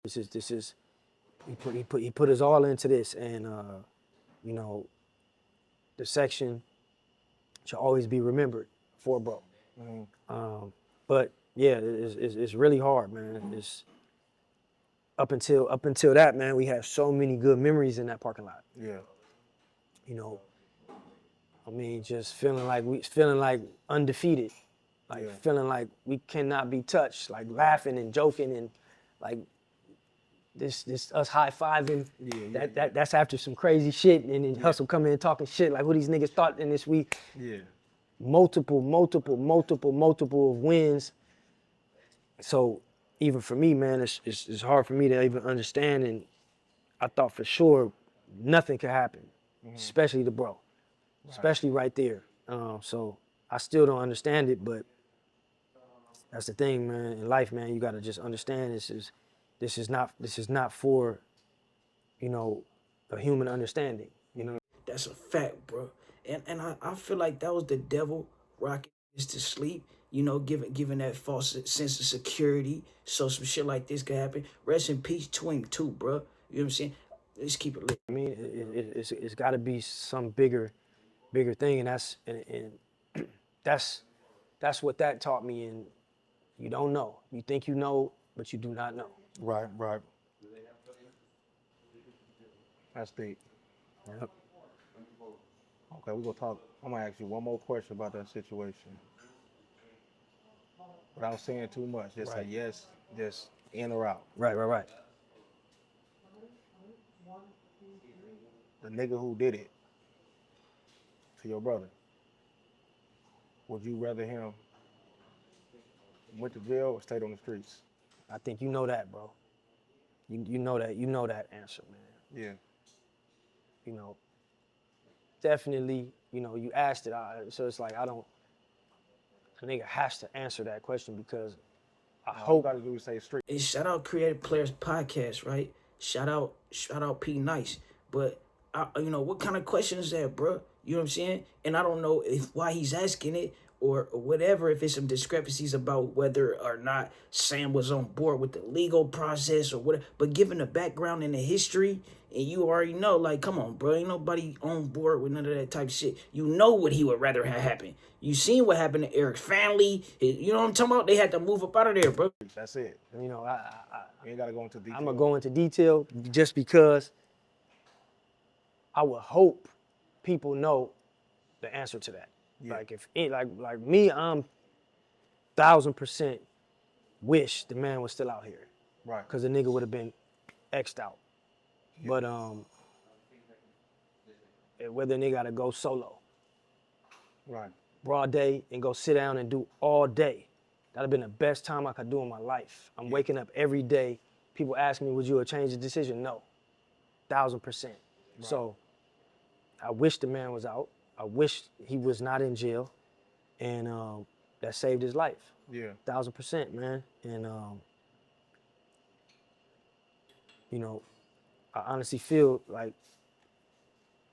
This is he put us all into this, and you know, the section should always be remembered for bro. But yeah, it's really hard, man. It's up until that, man, we had so many good memories in that parking lot. Yeah. You know, I mean, just feeling like undefeated, like Yeah. feeling like we cannot be touched, like laughing and joking and like this us high fiving. That's after some crazy shit, and then Hustle coming and talking shit like who these niggas thought in this week. Yeah. Multiple of wins. So even for me, man, it's hard for me to even understand, and I thought for sure nothing could happen, especially the bro, especially right there. So I still don't understand it, but that's the thing, man. In life, man, you gotta just understand this is not for, you know, a human understanding. You know. That's a fact, bro. And I feel like that was the devil rocking us to sleep. Giving that false sense of security, so some shit like this could happen. Rest in peace to him too, bro. You know what I'm saying? Let's keep it lit. I mean, it's got to be some bigger thing, and that's what that taught me. And you don't know. You think you know, but you do not know. Right. Right. That's deep. Yep. Okay, we're gonna talk. I'm gonna ask you one more question about that situation. Without saying too much, just say Right. yes, just in or out. Right. The nigga who did it to your brother, would you rather him went to jail or stayed on the streets? I think you know that, bro. You know that answer, man. Yeah. You know, definitely. You know, you asked it, so it's like I don't. A nigga has to answer that question because I All you hope. gotta do is say street. And shout out Creative Players Podcast, right? Shout out P Nice. But what kind of question is that, bro? You know what I'm saying? And I don't know if why he's asking it or whatever, if it's some discrepancies about whether or not Sam was on board with the legal process or whatever. But given the background and the history, and you already know, like, come on, bro, ain't nobody on board with none of that type of shit. You know what he would rather have happen. You seen what happened to Eric's family. You know what I'm talking about? They had to move up out of there, bro. That's it. You know, You ain't gotta go into detail. I'm gonna go into detail just because I would hope people know the answer to that. Yeah. Like if it, like me, I'm 1,000% wish the man was still out here, Right. cause the nigga would have been xed out. But whether a nigga gotta go solo, Right. broad day, and go sit down and do all day, that'd have been the best time I could do in my life. I'm waking up every day. People ask me, would you have changed the decision? No, 1,000%. Right. So I wish the man was out. I wish he was not in jail, and that saved his life. Yeah. 1,000%, man. And you know, I honestly feel like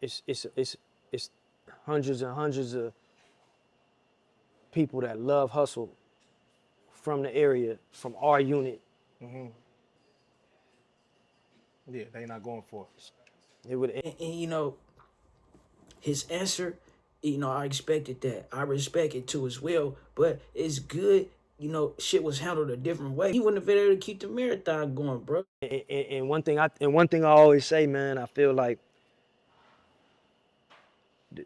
it's hundreds and hundreds of people that love hustle from the area, from our unit. Yeah. They not going for it. It would. And his answer, I expected that. I respect it too as well. But it's good, shit was handled a different way. He wouldn't have been able to keep the marathon going, bro. And one thing I always say, man, I feel like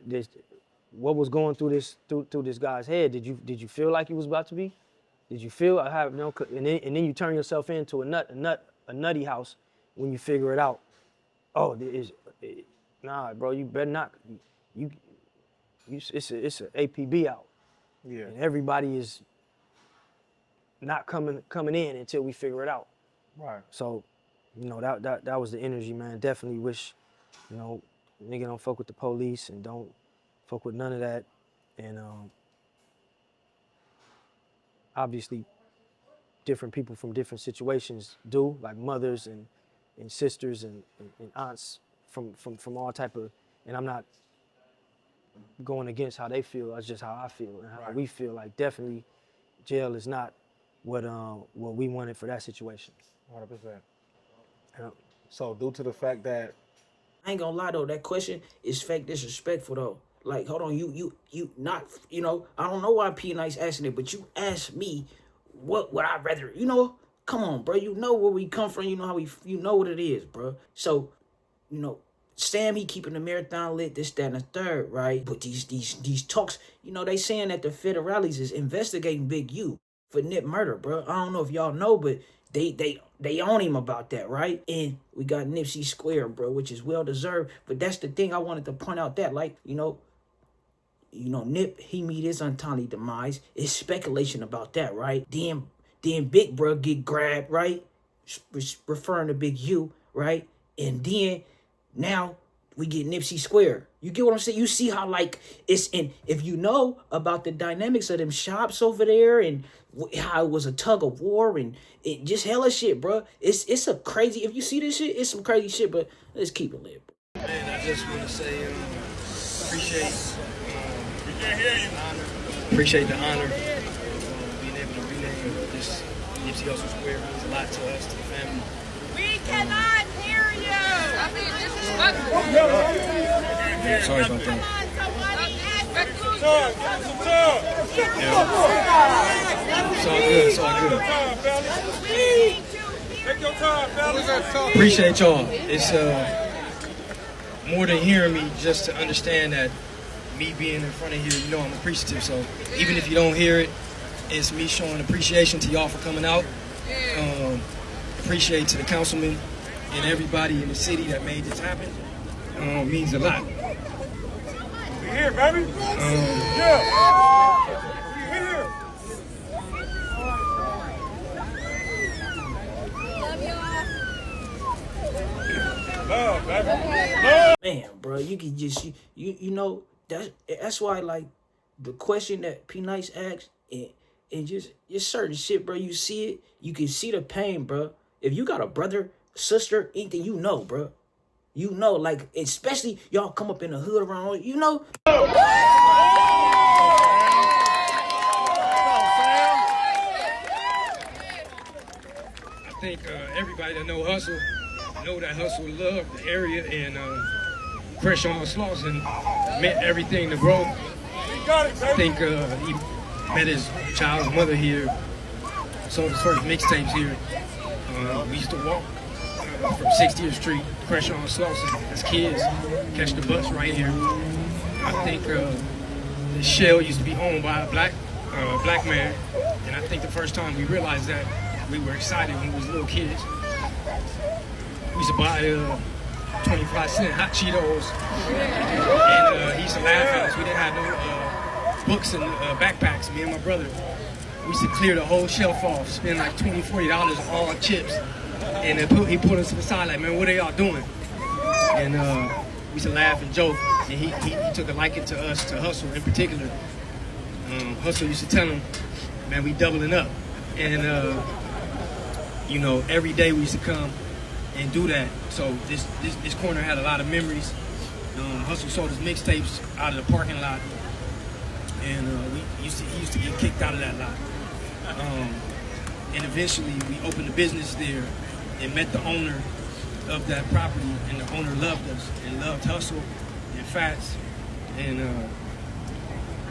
this, what was going through this guy's head. Did you feel like he was about to be? Did you feel I have no? And then you turn yourself into a nutty house when you figure it out. Oh, nah, bro, you better not. You, it's a APB out, Yeah. and everybody is not coming in until we figure it out. Right. So, that was the energy, man. Definitely wish, nigga don't fuck with the police and don't fuck with none of that. And obviously, different people from different situations do, like mothers and sisters and aunts from all type of. And I'm not going against how they feel. That's just how I feel and how we feel. Like definitely, jail is not what we wanted for that situation. 100%. Yep. So due to the fact that I ain't gonna lie though, that question is fake disrespectful though. Like, hold on, you not, I don't know why P Nice asking it, but you asked me what would I rather, come on, bro. You know where we come from, you know how you know what it is, bro. So, you know, Sam, he keeping the marathon lit, this, that, and the third, right? But these talks, they saying that the federales is investigating Big U for Nip murder, bro. I don't know if y'all know, but they on him about that, right? And we got Nipsey Square, bro, which is well deserved. But that's the thing I wanted to point out, that, like, Nip, he meet his untimely demise. It's speculation about that, right? Then Big Bro get grabbed, right? Referring to Big U, right? And then now we get Nipsey Square. You get what I'm saying? You see how, like, it's in, if you know about the dynamics of them shops over there and how it was a tug of war and it just hella shit, bro. It's a crazy, if you see this shit, it's some crazy shit, but let's keep it lit, bro. Man, I just want to say appreciate appreciate the honor of being able to rename this Nipsey Hussle Square. It means a lot to us, to the family. We cannot hear you. I mean, this is Sorry about that. Come on, somebody ask the It's all good. It's all good. Take your time, fellas. Appreciate y'all. It's more than hearing me, just to understand that me being in front of here, I'm appreciative. So even if you don't hear it, it's me showing appreciation to y'all for coming out. Appreciate to the councilman and everybody in the city that made this happen. Means a lot. We here, baby. Yeah. We here. Love, baby. Love. Man, bro, you can just that's why, like, the question that P Nice asked, and just certain shit, bro. You see it, you can see the pain, bro. If you got a brother, sister, anything, bro. Like, especially y'all come up in the hood around, I think everybody that know Hustle know that Hustle loved the area, and Fresh on Slauson meant everything to bro. I think he met his child's mother here, sold his first mixtapes here. We used to walk from 60th Street, Fresh on Slauson as kids, catch the bus right here. I think the shell used to be owned by a black man, and I think the first time we realized that, we were excited when we was little kids. We used to buy 25-cent hot Cheetos, and he used to laugh at us. We didn't have no books and backpacks, me and my brother. We used to clear the whole shelf off, spend like $20, $40 on all chips. And he put us to the side like, man, what are y'all doing? And we used to laugh and joke, and he took a liking to us, to Hustle in particular. Hustle used to tell him, man, we doubling up. And every day we used to come and do that. So this corner had a lot of memories. Hustle sold his mixtapes out of the parking lot, and he used to get kicked out of that lot. And eventually we opened a business there and met the owner of that property, and the owner loved us and loved Hustle and Fats. And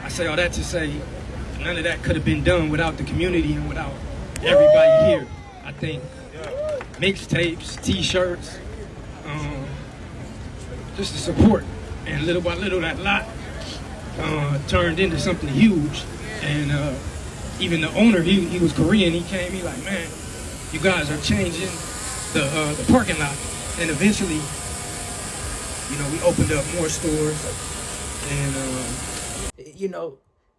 I say all that to say none of that could have been done without the community and without everybody here. I think mixtapes, t-shirts, just the support. And little by little, that lot turned into something huge. And even the owner, he was Korean. He came, he like, man, you guys are changing the parking lot. And eventually, we opened up more stores. And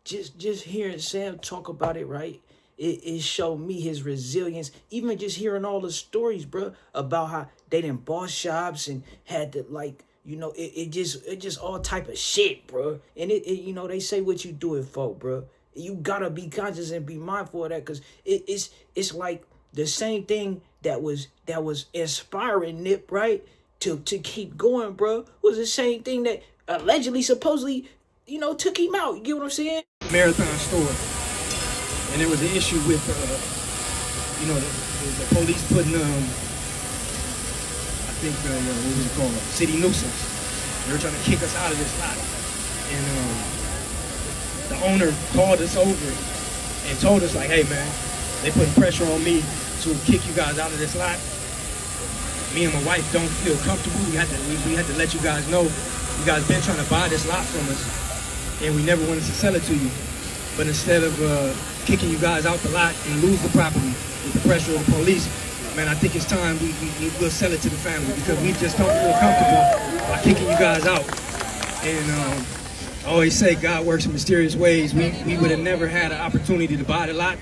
just hearing Sam talk about it, right? It showed me his resilience. Even just hearing all the stories, bro, about how they didn't boss shops and had to, like, it just all type of shit, bro. And they say what you do it for, bro. You gotta be conscious and be mindful of that, because it's like the same thing that was inspiring Nip, right, to keep going, bro, was the same thing that allegedly, supposedly, took him out. You get what I'm saying? Marathon store. And there was an issue with, the police putting think, what was it called? City nuisance. They were trying to kick us out of this lot. And the owner called us over and told us, like, hey, man, they putting pressure on me to kick you guys out of this lot. Me and my wife don't feel comfortable. We had to let you guys know. You guys been trying to buy this lot from us, and we never wanted to sell it to you. But instead of kicking you guys out the lot and lose the property with the pressure of the police, man, I think it's time we'll sell it to the family, because we just don't feel comfortable by kicking you guys out. And I always say God works in mysterious ways. We would have never had an opportunity to buy the lot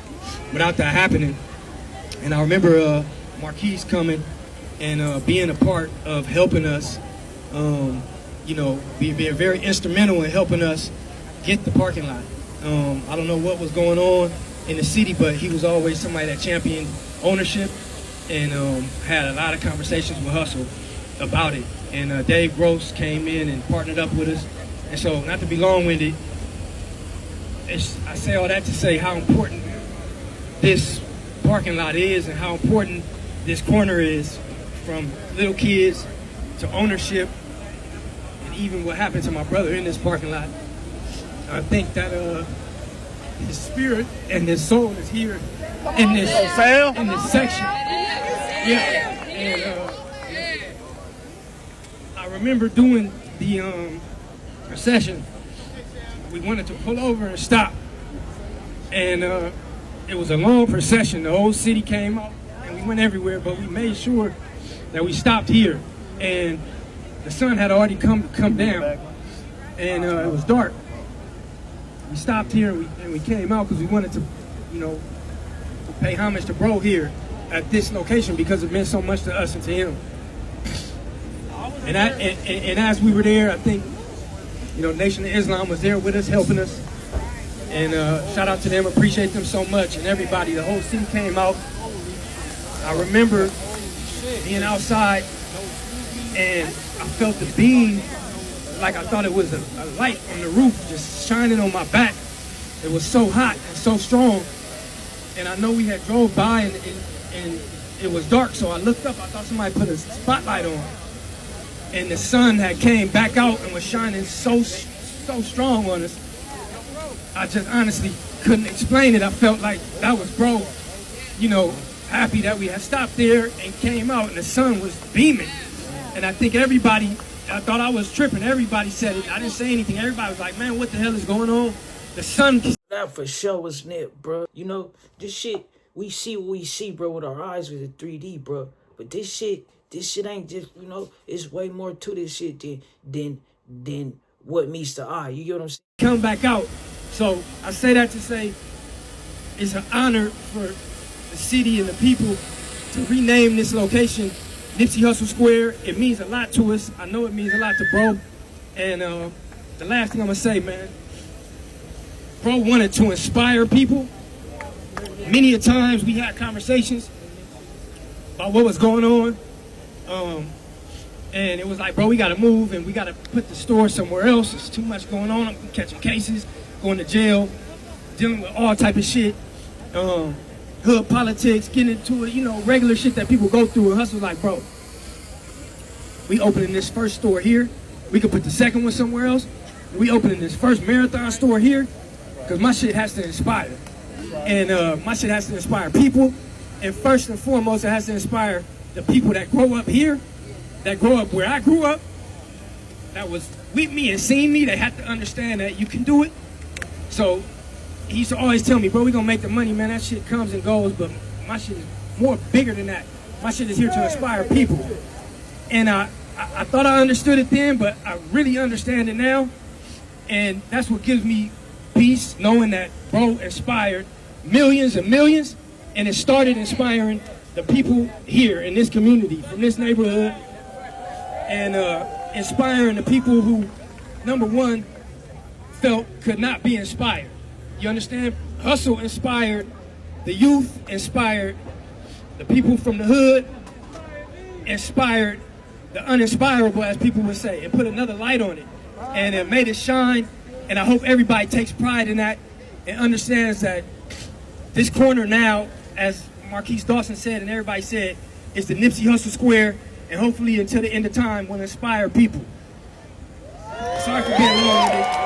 without that happening. And I remember Marquise coming and being a part of helping us, being very instrumental in helping us get the parking lot. I don't know what was going on in the city, but he was always somebody that championed ownership and had a lot of conversations with Hustle about it. And Dave Gross came in and partnered up with us. And so, not to be long-winded, I say all that to say how important this parking lot is and how important this corner is, from little kids to ownership, and even what happened to my brother in this parking lot. I think that his spirit and his soul is here in this section. Yeah. And I remember doing the procession. We wanted to pull over and stop, and it was a long procession. The whole city came out, and we went everywhere, but we made sure that we stopped here. And the sun had already come down, and it was dark. We stopped here and we came out because we wanted to, pay homage to bro here at this location, because it meant so much to us and to him. And as we were there, I think, Nation of Islam was there with us, helping us. And shout out to them, appreciate them so much. And everybody, the whole city came out. I remember being outside, and I felt the beam like I thought it was a light on the roof just shining on my back. It was so hot and so strong. And I know we had drove by and it was dark, so I looked up. I thought somebody put a spotlight on. And the sun had came back out and was shining so strong on us. I just honestly couldn't explain it. I felt like that was bro, happy that we had stopped there and came out and the sun was beaming. And I think everybody, I thought I was tripping. Everybody said it. I didn't say anything. Everybody was like, man, what the hell is going on? The sun. That for sure was Nip, bro. This shit, we see what we see, bro, with our eyes with the 3D, bro. But this shit ain't just, it's way more to this shit than what meets the eye. You get what I'm saying? Come back out. So I say that to say it's an honor for the city and the people to rename this location Nipsey Hussle Square. It means a lot to us. I know it means a lot to bro. And the last thing I'm gonna say, man, bro wanted to inspire people. Many a times we had conversations about what was going on. And it was like, bro, we gotta move and we gotta put the store somewhere else. There's too much going on. I'm catching cases, going to jail, dealing with all type of shit. Hood politics, getting into it, regular shit that people go through. And Hustle like, bro, we opening this first store here. We could put the second one somewhere else. We opening this first marathon store here, because my shit has to inspire. And my shit has to inspire people. And first and foremost, it has to inspire the people that grow up here, that grow up where I grew up, that was with me and seen me. They had to understand that you can do it. So he used to always tell me, bro, we gonna make the money, man. That shit comes and goes, but my shit is more bigger than that. My shit is here to inspire people. And I thought I understood it then, but I really understand it now. And that's what gives me peace, knowing that bro inspired millions and millions, and it started inspiring the people here in this community, from this neighborhood, and inspiring the people who, number one, felt could not be inspired. You understand? Hustle inspired the youth, inspired the people from the hood, inspired the uninspirable, as people would say, and put another light on it. And it made it shine, and I hope everybody takes pride in that and understands that this corner now, as Marquise Dawson said and everybody said, is the Nipsey Hussle Square, and hopefully until the end of time will inspire people. Sorry for being long-winded.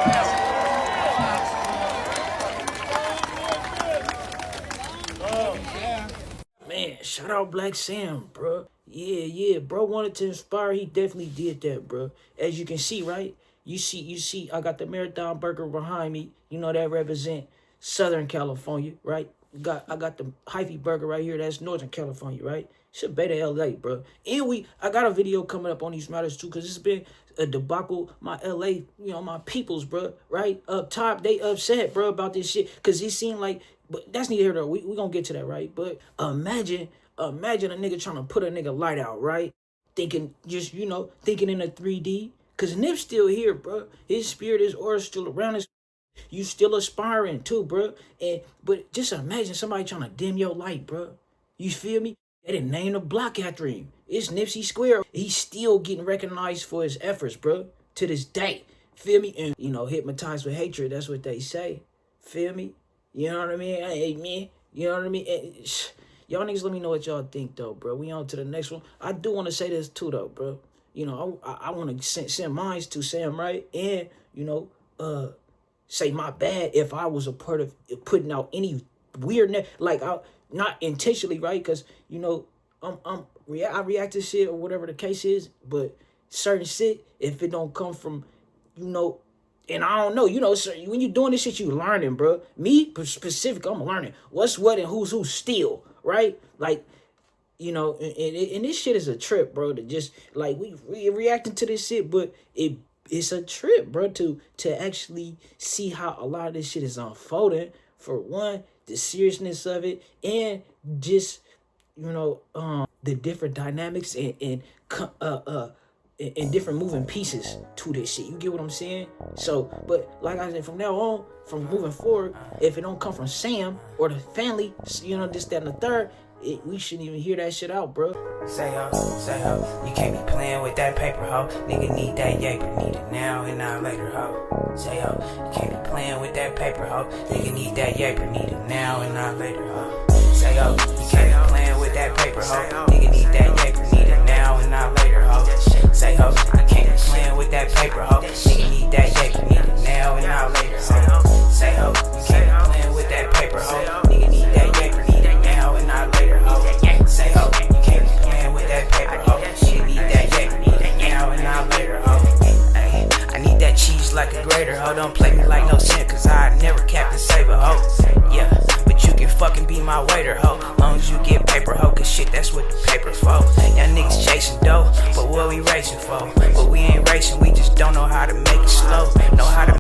Man, shout out Black Sam, bro. Yeah, bro wanted to inspire. He definitely did that, bro. As you can see, right? You see, I got the Marathon Burger behind me. You know that represent Southern California, right? I got the Hyphy Burger right here. That's Northern California, right? Should better LA, bro. And I got a video coming up on these matters too, cause it's been a debacle. My LA, my peoples, bro, right up top, they upset, bro, about this shit, cause it seemed like. But that's neither here nor there. We gonna get to that, right? But imagine a nigga trying to put a nigga light out, right? Thinking thinking in a 3D. Cause Nip's still here, bro. His spirit, his aura still around us. You still aspiring too, bro. But just imagine somebody trying to dim your light, bro. You feel me? They didn't name the block after him. It's Nipsey Square. He's still getting recognized for his efforts, bro. To this day. Feel me? And hypnotized with hatred. That's what they say. Feel me? You know what I mean? Hey, man. You know what I mean? Y'all niggas let me know what y'all think, though, bro. We on to the next one. I do want to say this, too, though, bro. I want to send mines to Sam, right? And, say my bad if I was a part of putting out any weirdness. Like, not intentionally, right? Because, I react to shit or whatever the case is. But certain shit, if it don't come from, and I don't know, so when you doing this shit, you learning, bro. Me, specific, I'm learning what's what and who's who still, right? Like, and this shit is a trip, bro, to just, like, we reacting to this shit, but it's a trip, bro, to actually see how a lot of this shit is unfolding. For one, the seriousness of it, and just, the different dynamics and different moving pieces to this shit. You get what I'm saying? So, but like I said, from now on, from moving forward, if it don't come from Sam or the family, this, that, and the third, we shouldn't even hear that shit out, bro. Say ho, you can't be playing with that paper, ho. Nigga need that yaper, need it now and not later, ho. Say ho, you can't be playing with that paper, ho. Nigga need that yaper, need it now and not later, ho. Say ho, you can't be playing with that paper, ho. Nigga need that yaper, need it now and not later, ho. Say ho, you can't be playing with that paper, ho. Nigga need that yaper, need it now and not later, ho. Say ho, you can't be playing with that paper, ho. Nigga need that yaper, need it now and not later, ho. Say ho, you can't be playing with that paper, ho. Nigga need that yaper, need it now and not later, ho. Ay, I need that cheese like a grater, ho. Don't play me like no sin, cause I never Captain Saber, ho. Yeah, but you can fucking be my waiter, ho. Long as you get paper, ho, cause shit, that's what the paper's for. Y'all niggas chasing dough, but what we racing for? But we ain't racing, we just don't know how to